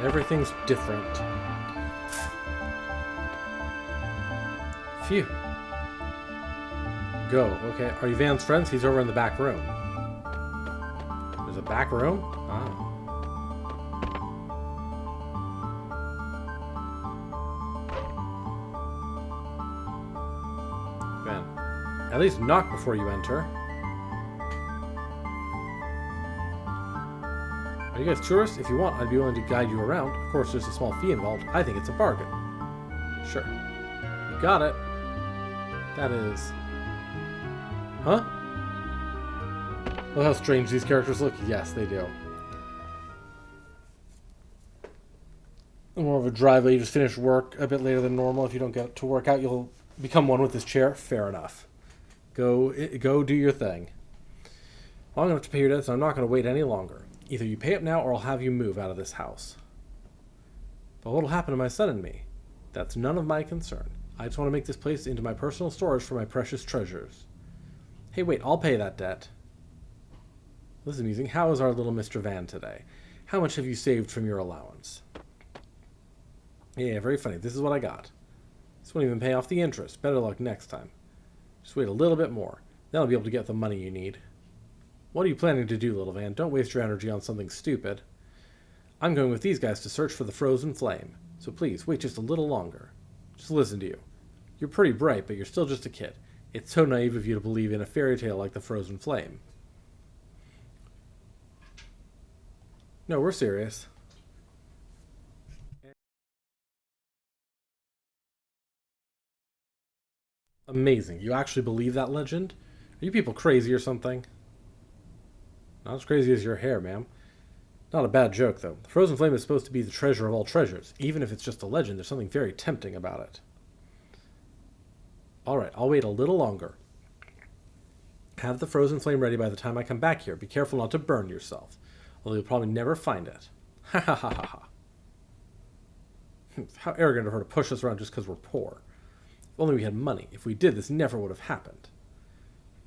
Everything's different. Phew. Go. Okay. Are you Van's friends? He's over in the back room. There's a back room? Ah. At least knock before you enter. Are you guys tourists? If you want, I'd be willing to guide you around. Of course, there's a small fee involved. I think it's a bargain. Sure. You got it. That is... Huh? Look how strange these characters look. Yes, they do. More of a drive. You just finish work a bit later than normal. If you don't get to work out, you'll become one with this chair. Fair enough. Go do your thing. Long enough to pay your debts, and I'm not going to wait any longer. Either you pay up now, or I'll have you move out of this house. But what'll happen to my son and me? That's none of my concern. I just want to make this place into my personal storage for my precious treasures. Hey, wait, I'll pay that debt. This is amusing. How is our little Mr. Van today? How much have you saved from your allowance? Yeah, very funny. This is what I got. This won't even pay off the interest. Better luck next time. Just wait a little bit more. Then I'll be able to get the money you need. What are you planning to do, little Van? Don't waste your energy on something stupid. I'm going with these guys to search for the frozen flame. So please, wait just a little longer. Just listen to you. You're pretty bright, but you're still just a kid. It's so naive of you to believe in a fairy tale like the frozen flame. No, we're serious. Amazing. You actually believe that legend? Are you people crazy or something? Not as crazy as your hair, ma'am. Not a bad joke, though. The frozen flame is supposed to be the treasure of all treasures. Even if it's just a legend, there's something very tempting about it. Alright, I'll wait a little longer. Have the frozen flame ready by the time I come back here. Be careful not to burn yourself. Although you'll probably never find it. Ha ha ha ha ha. How arrogant of her to push us around just because we're poor. If only we had money. If we did, this never would have happened.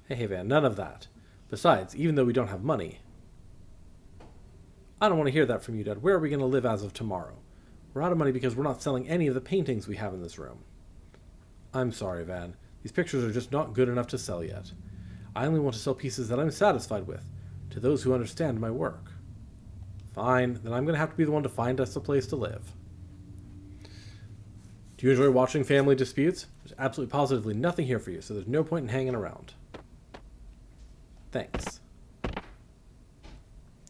Hey, Van, none of that. Besides, even though we don't have money... I don't want to hear that from you, Dad. Where are we going to live as of tomorrow? We're out of money because we're not selling any of the paintings we have in this room. I'm sorry, Van. These pictures are just not good enough to sell yet. I only want to sell pieces that I'm satisfied with, to those who understand my work. Fine, then I'm going to have to be the one to find us a place to live. Do you enjoy watching family disputes? There's absolutely positively nothing here for you, so there's no point in hanging around. Thanks.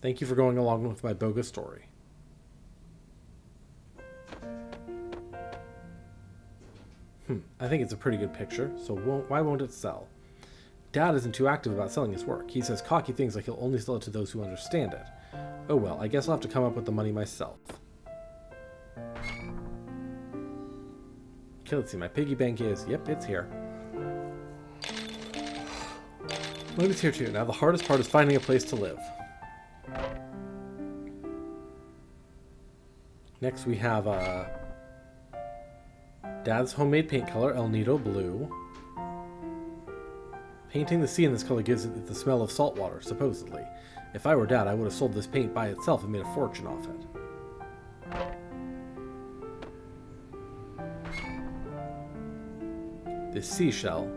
Thank you for going along with my bogus story. I think it's a pretty good picture, so why won't it sell? Dad isn't too active about selling his work. He says cocky things like he'll only sell it to those who understand it. Oh well, I guess I'll have to come up with the money myself. Okay, let's see. My piggy bank is... Yep, it's here. Money's here too. Now the hardest part is finding a place to live. Next we have Dad's homemade paint color, El Nido Blue. Painting the sea in this color gives it the smell of salt water, supposedly. If I were Dad, I would have sold this paint by itself and made a fortune off it. This seashell.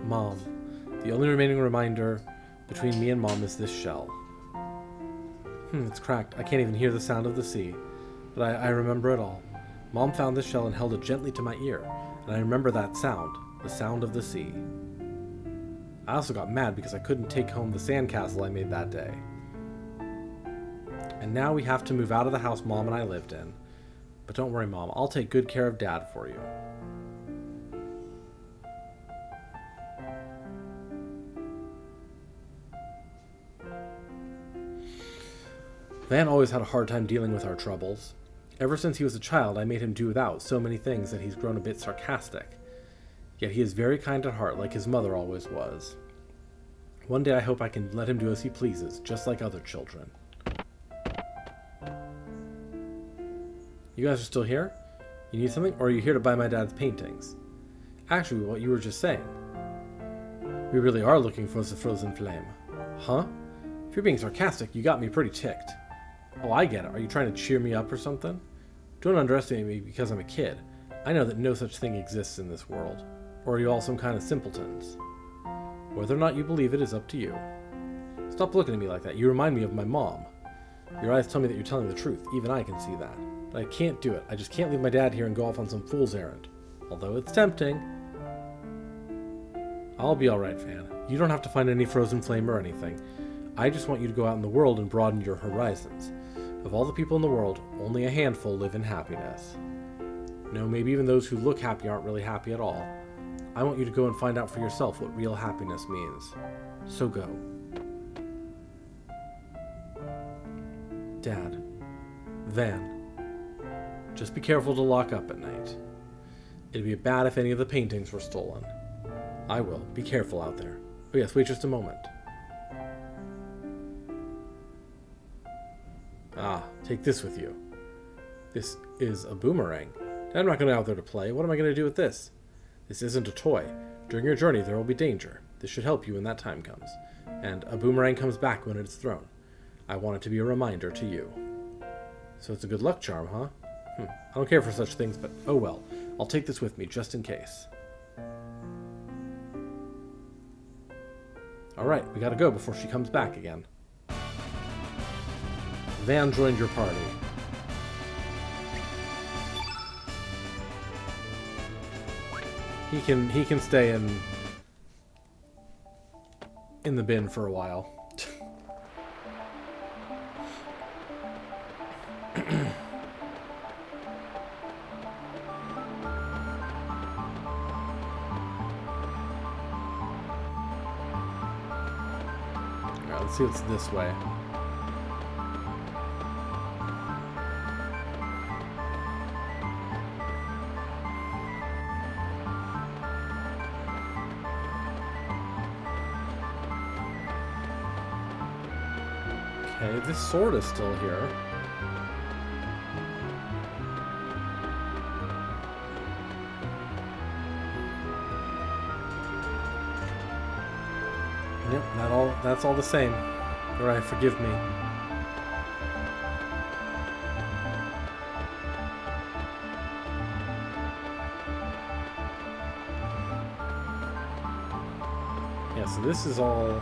Mom. The only remaining reminder between me and Mom is this shell. It's cracked. I can't even hear the sound of the sea. But I remember it all. Mom found this shell and held it gently to my ear. And I remember that sound. The sound of the sea. I also got mad because I couldn't take home the sandcastle I made that day. And now we have to move out of the house Mom and I lived in. But don't worry, Mom. I'll take good care of Dad for you. Van always had a hard time dealing with our troubles. Ever since he was a child, I made him do without so many things that he's grown a bit sarcastic. Yet he is very kind at heart, like his mother always was. One day I hope I can let him do as he pleases, just like other children. You guys are still here? You need something? Or are you here to buy my dad's paintings? Actually, what you were just saying. We really are looking for the frozen flame. Huh? If you're being sarcastic, you got me pretty ticked. Oh, I get it. Are you trying to cheer me up or something? Don't underestimate me because I'm a kid. I know that no such thing exists in this world. Or are you all some kind of simpletons? Whether or not you believe it is up to you. Stop looking at me like that. You remind me of my mom. Your eyes tell me that you're telling the truth. Even I can see that. But I can't do it. I just can't leave my dad here and go off on some fool's errand. Although it's tempting. I'll be alright, Van. You don't have to find any frozen flame or anything. I just want you to go out in the world and broaden your horizons. Of all the people in the world, only a handful live in happiness. No, maybe even those who look happy aren't really happy at all. I want you to go and find out for yourself what real happiness means. So go. Dad. Van. Just be careful to lock up at night. It'd be bad if any of the paintings were stolen. I will. Be careful out there. Oh yes, wait just a moment. Ah, take this with you. This is a boomerang. I'm not going out there to play. What am I going to do with this? This isn't a toy. During your journey, there will be danger. This should help you when that time comes. And a boomerang comes back when it's thrown. I want it to be a reminder to you. So it's a good luck charm, huh? I don't care for such things, but oh well. I'll take this with me, just in case. Alright, we gotta go before she comes back again. Van joined your party. He can stay in the bin for a while. Alright, let's see what's this way. Okay, this sword is still here. Yep, that's all the same. Alright, forgive me. Yeah, so this is all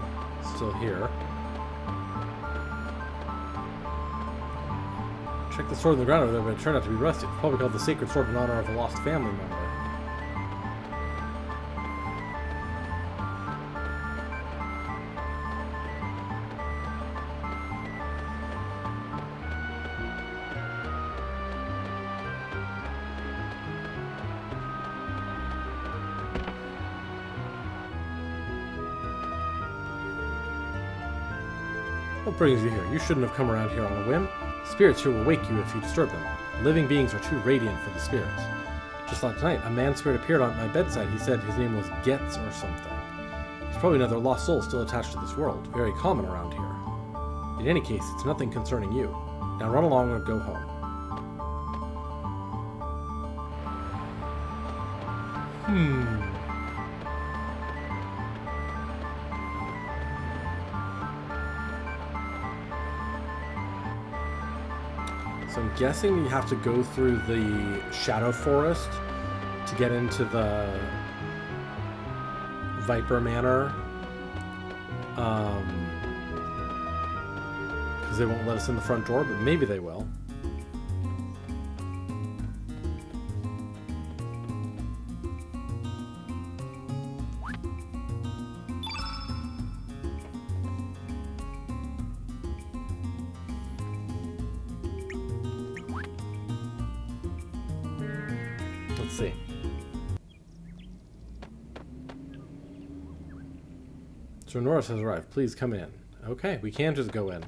still here. Check the sword on the ground over there, but it turned out to be rusty. It's probably called the Sacred Sword in honor of a lost family member. What brings you here? You shouldn't have come around here on a whim. Spirits here will wake you if you disturb them. Living beings are too radiant for the spirits. Just last night, a man spirit appeared on my bedside. He said his name was Getz or something. He's probably another lost soul still attached to this world. Very common around here. In any case, it's nothing concerning you. Now run along or go home. So I'm guessing you have to go through the Shadow Forest to get into the Viper Manor. Because they won't let us in the front door, but maybe they will. Let's see. Sir Norris has arrived. Please come in. Okay, we can just go in.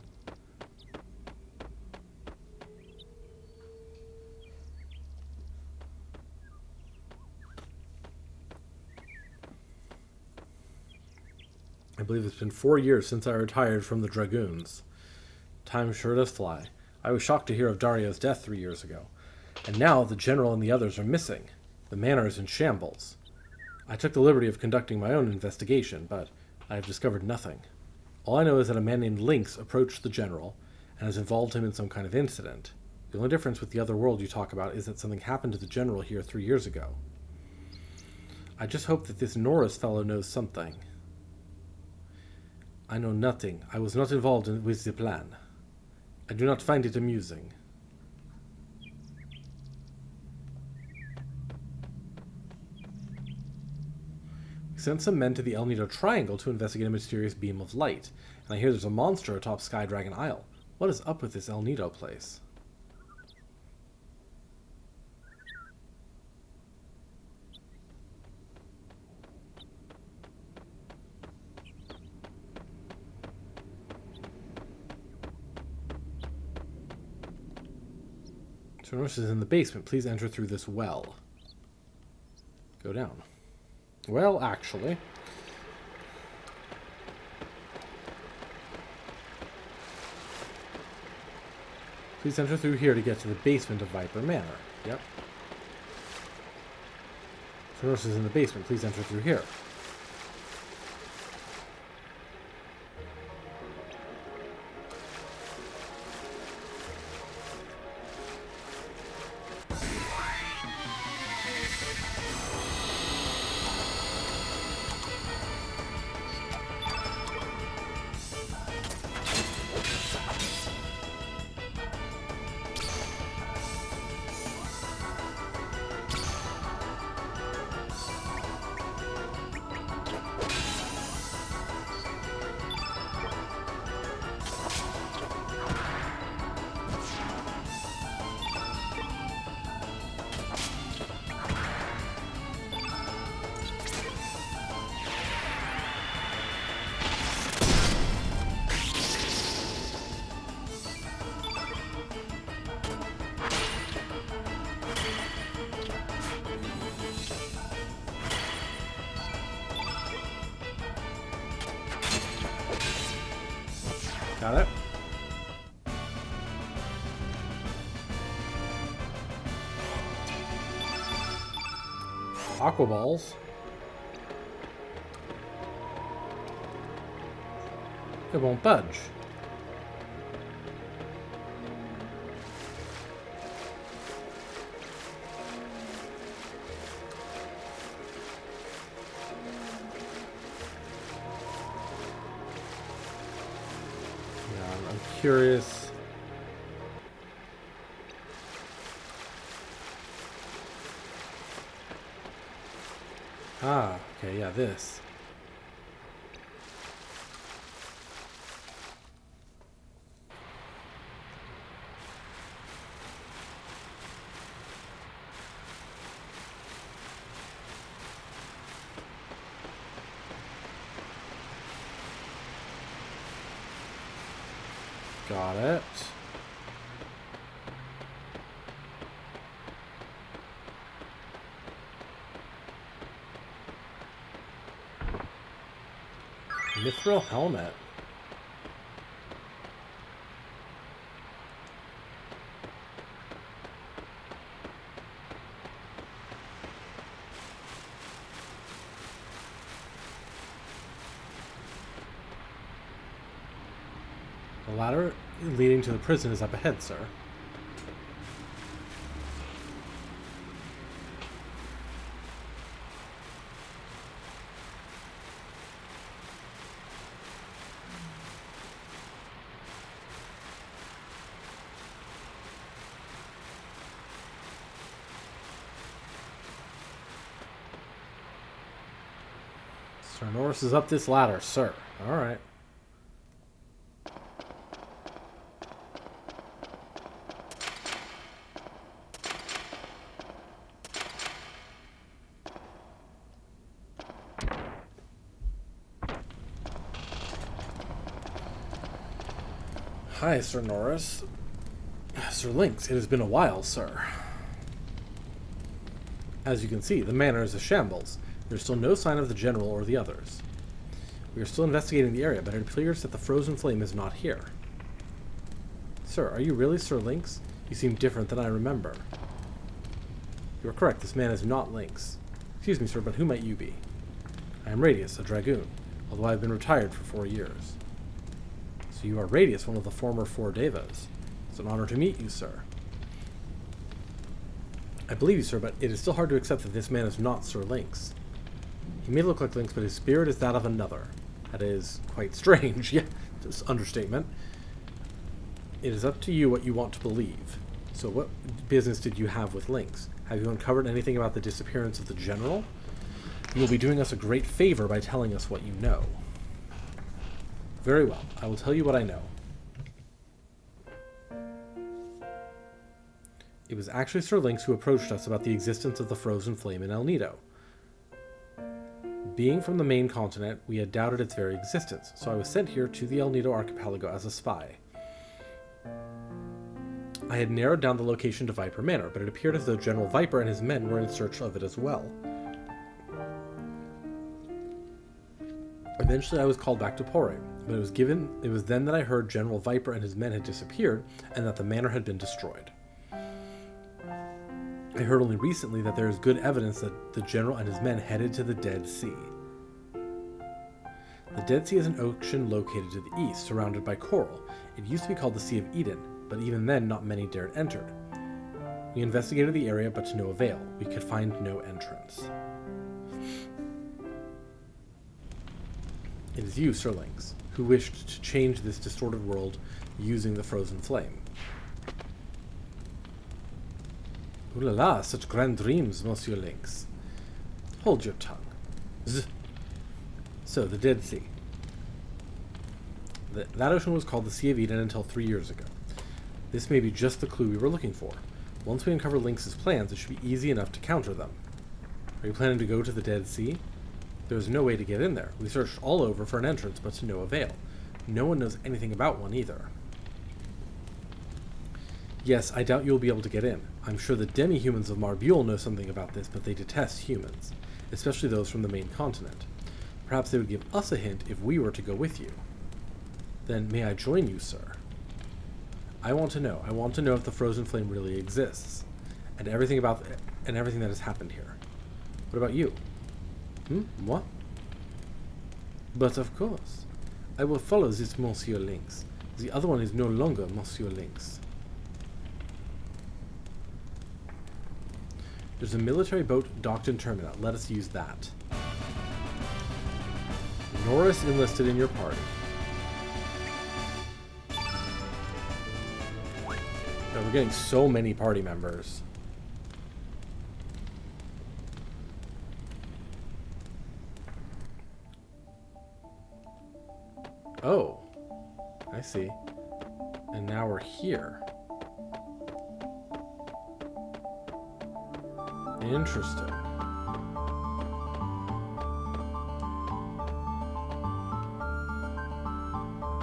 I believe it's been 4 years since I retired from the Dragoons. Time sure does fly. I was shocked to hear of Dario's death 3 years ago. And now the general and the others are missing. The manor is in shambles. I took the liberty of conducting my own investigation, but I have discovered nothing. All I know is that a man named Lynx approached the general and has involved him in some kind of incident. The only difference with the other world you talk about is that something happened to the general here 3 years ago. I just hope that this Norris fellow knows something. I know nothing. I was not involved with the plan. I do not find it amusing. We sent some men to the El Nido Triangle to investigate a mysterious beam of light, and I hear there's a monster atop Sky Dragon Isle. What is up with this El Nido place? Norris is in the basement. Please enter through this well. Go down. Well, actually. Please enter through here to get to the basement of Viper Manor. Yep. Norris is in the basement. Please enter through here. Got it. aqua balls. It won't budge. Yeah, I'm curious. Ah, okay, yeah, this. Got it. Mithril helmet. The ladder leading to the prison is up ahead, sir. Sir Norris is up this ladder, sir. Alright. Hi, Sir Norris. Sir Lynx, it has been a while, sir. As you can see, the manor is a shambles. There's still no sign of the general or the others. We are still investigating the area, but it appears that the frozen flame is not here. Sir, are you really Sir Lynx? You seem different than I remember. You are correct, this man is not Lynx. Excuse me, sir, but who might you be? I am Radius, a dragoon, although I have been retired for 4 years. So you are Radius, one of the former 4 Devas. It's an honor to meet you, sir. I believe you, sir, but it is still hard to accept that this man is not Sir Lynx. He may look like Lynx, but his spirit is that of another. That is quite strange. Yeah, it's an understatement. It is up to you what you want to believe. So what business did you have with Lynx? Have you uncovered anything about the disappearance of the general? You will be doing us a great favor by telling us what you know. Very well. I will tell you what I know. It was actually Sir Lynx who approached us about the existence of the frozen flame in El Nido. Being from the main continent, we had doubted its very existence, so I was sent here to the El Nido archipelago as a spy. I had narrowed down the location to Viper Manor, but it appeared as though General Viper and his men were in search of it as well. Eventually I was called back to Pore, but it was then that I heard General Viper and his men had disappeared, and that the manor had been destroyed. I heard only recently that there is good evidence that the general and his men headed to the Dead Sea. The Dead Sea is an ocean located to the east, surrounded by coral. It used to be called the Sea of Eden, but even then not many dared enter. We investigated the area, but to no avail. We could find no entrance. It is you, Sir Lynx, who wished to change this distorted world using the frozen flame. Ooh la la, such grand dreams, Monsieur Lynx. Hold your tongue. So, the Dead Sea. That ocean was called the Sea of Eden until 3 years ago. This may be just the clue we were looking for. Once we uncover Lynx's plans, it should be easy enough to counter them. Are you planning to go to the Dead Sea? There is no way to get in there. We searched all over for an entrance, but to no avail. No one knows anything about one either. Yes, I doubt you'll be able to get in. I'm sure the demi-humans of Marbule know something about this, but they detest humans, especially those from the main continent. Perhaps they would give us a hint if we were to go with you. Then may I join you, sir? I want to know. I want to know if the frozen flame really exists, and everything that has happened here. What about you? What? But of course. I will follow this Monsieur Lynx. The other one is no longer Monsieur Lynx. There's a military boat docked in Termina. Let us use that. Norris enlisted in your party. God, we're getting so many party members. Oh, I see. And now we're here. Interesting.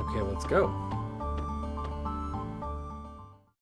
Okay, let's go.